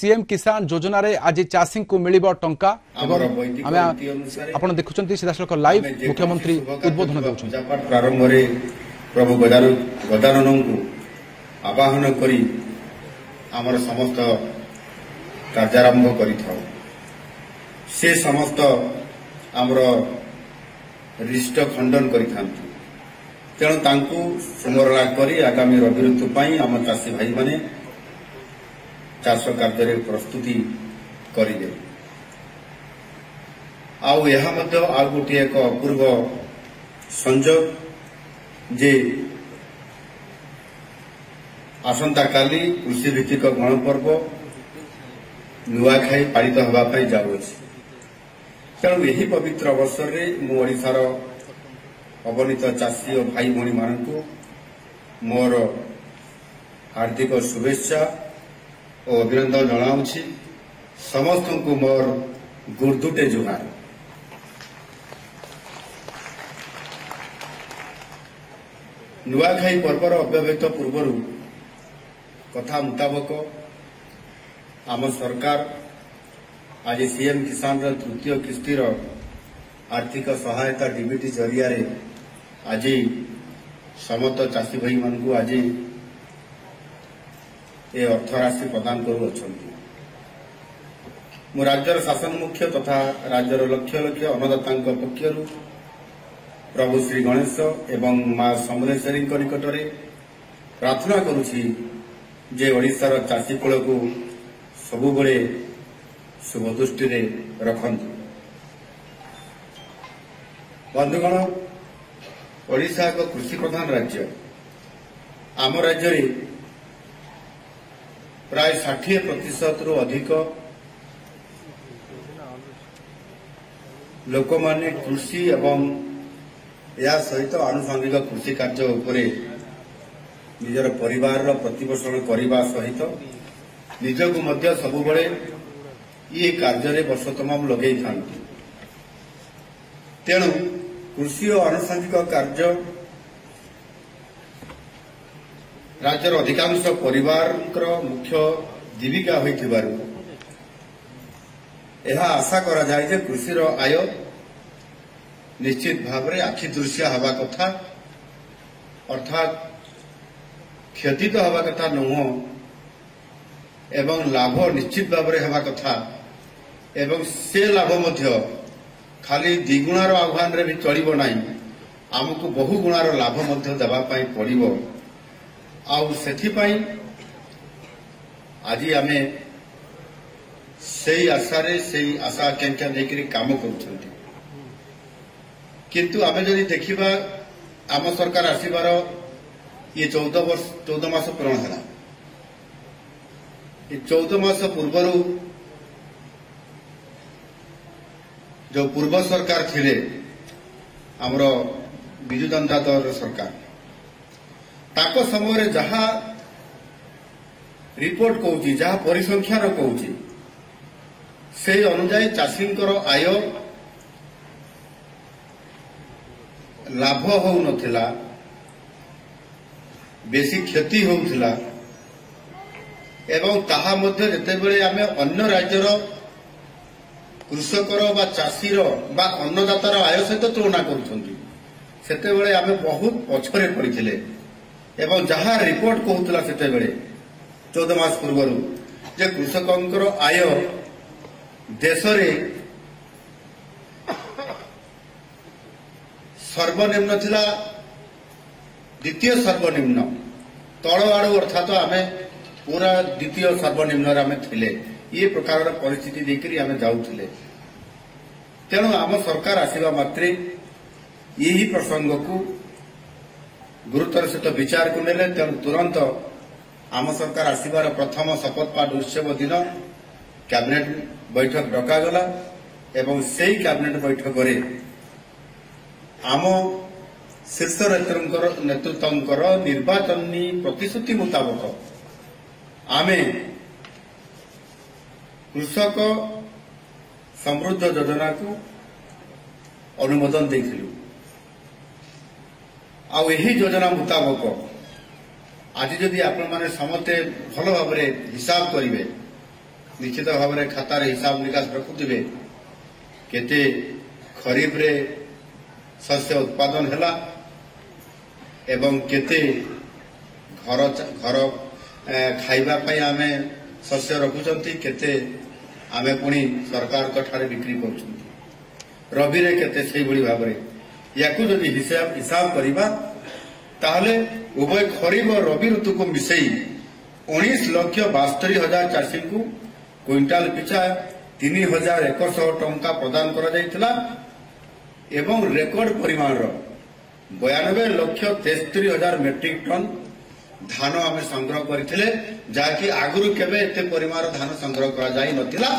CM किसान योजना रे आज चाषी को मिलिबो टंका आपण देखुचंती सीधासलख लाइव मुख्यमंत्री उद्बोधन देउछन। प्रारंभ रे प्रभु गजानन को आवाहन करी आमर समस्त कार्यारंभ करिथाउ। से समस्त आमर रिष्ट खंडन करिथांती। तेणु तांकु सुमरला करी आगामी रबी ऋतु पाई आम चाषी भाई माने चाष कार्य प्रस्तुति करिदे। आउ यह मध्य आउ गोटे एक अपूर्व संजोग जे आसंता काली कृषि भित्तिक गणपर्व नुआखाई पालित होगापाई जाउछि। तेणु यही पवित्र अवसर में मु ओडिशार अवनीत चाषी और भाई भणी मानू मोर हार्दिक शुभेच्छा और अभिनंदन जनाऊँगी। समस्त को मोर गुर्दुटे जुहार। नुआखाई पर्वर अव्यवहित पूर्व कथा मुताबक आम सरकार आज सीएम किसान तृतीय किस्तिर आर्थिक सहायता डीबीटी जरिया आज समस्त चाषी भाई मानू आज ए अर्थराशि प्रदान करुछंती। मु राज्यर शासन मुख्य तथा राज्यर लक्ष लक्ष अन्नदातांक पक्षरु प्रभु श्री गणेश एवं मां समलेश्वरी निकट में प्रार्थना करुछि जे ओडिशार चाषी कूल को सबु बळे शुभ दृष्टि रखंतु। बंधुगण, ओडिशा एक कृषि प्रधान राज्य। आम राज्य में प्राय 60% रु अधिक लोक माने कृषि एवं या सहित आनुषंगिक कृषि कार्य उपरे निजर परिवार प्रतिपोषण करने सहित निजक मध्य सबु बळे ये कार्य वर्ष तमाम लगे था। तेणु कृषि और आनुषंगिक कार्य राज्यर अधिकांश परिवार मुख्य जीविका होइथिबारु यह आशा करा जाए जे कृषि आय निश्चित भाव में आखिदृश्य हवा कथा अर्थात क्षति तो हवा कथा नुह एवं लाभ निश्चित भाव में हवा कथा एवं से लाभ मध्य खाली द्विगुणार आह्वान रे भी चलिबो नाही। आमको बहु गुणार लाभ मध्य देबा पाई पड़िबो। आउ सेथिपाई आज आमे सेई आशा आकांक्षा लेकर काम करुछंती। किंतु आमे जदि देखिबा आम सरकार आसीबार ये 14 मास पूर्ण है। ये 14 मास पूर्व जो पूर्व सरकार थिले हमरो बिजु जनता दल सरकार ताको समय जहा रिपोर्ट कहूची जहा परिसंख्यान कहूची से अनुजाई चाषींकर आय लाभ हो नथिला, बेसी क्षति होउथिला एवं ताहा मध्य जेतेबेले आमे अन्य राज्यर कृषकर बा चाषीर बा अन्नदातार आय सहित तुलना करुछंती सेतेबेले आमे बहुत पछरे पड़िथिले एवं जहा रिपोर्ट कहूतला सेतेबेले 14 मास पूर्व जे कृषकंकर आय देश रे सर्वनिम्न थिला द्वितीय सर्वनिम्न तल आड़ू अर्थात आमे पूरा द्वितीय सर्वनिम्न आमे थिले। ये प्रकार परिस्थिति देकरी आमे जाउथिले। तेणु आम सरकार आसीबा मात्रे यही प्रसंग को गुरुतर सहित विचार को नेले। तेणु तुरंत आम सरकार आसीबार प्रथम शपथ पाठ उत्सव दिन कैबिनेट बैठक डकागला एवं सेई कैबिनेट बैठक रे आम शीर्ष नेतृत्वंकर निर्वाचनी प्रतिश्रुति मुताबक आमे कृषक समृद्ध योजना को अनुमोदन देथिलु। आ यही योजना मुताबक आज जदि आपण माने समते भल भाव हिसाब करिवे निश्चित भाव में खातार हिसाब निकास रखुवे केते खरीफ रे शस्य उत्पादन हैला एवं केते घर घर खाइबा पई आमे शस्य रखुचंती केते आमे पुणी सरकार ठारे बिक्री करूछंती रबी रे केते सेही बड़ी भाव में याकू जदि हिसाब करबा ताहले उभय खरीफ और रबी ऋतु को मिसई 19,72,000 चाषी को क्विंटाल पिछा 3,100 टंका प्रदान करा जायतिला एवं रेकर्ड परिमाण 92,73,000 मेट्रिक टन धान आम संग्रह करथिले जाकि आगुरु केबे एते परिमाण धान संग्रह करा जाई नथिला।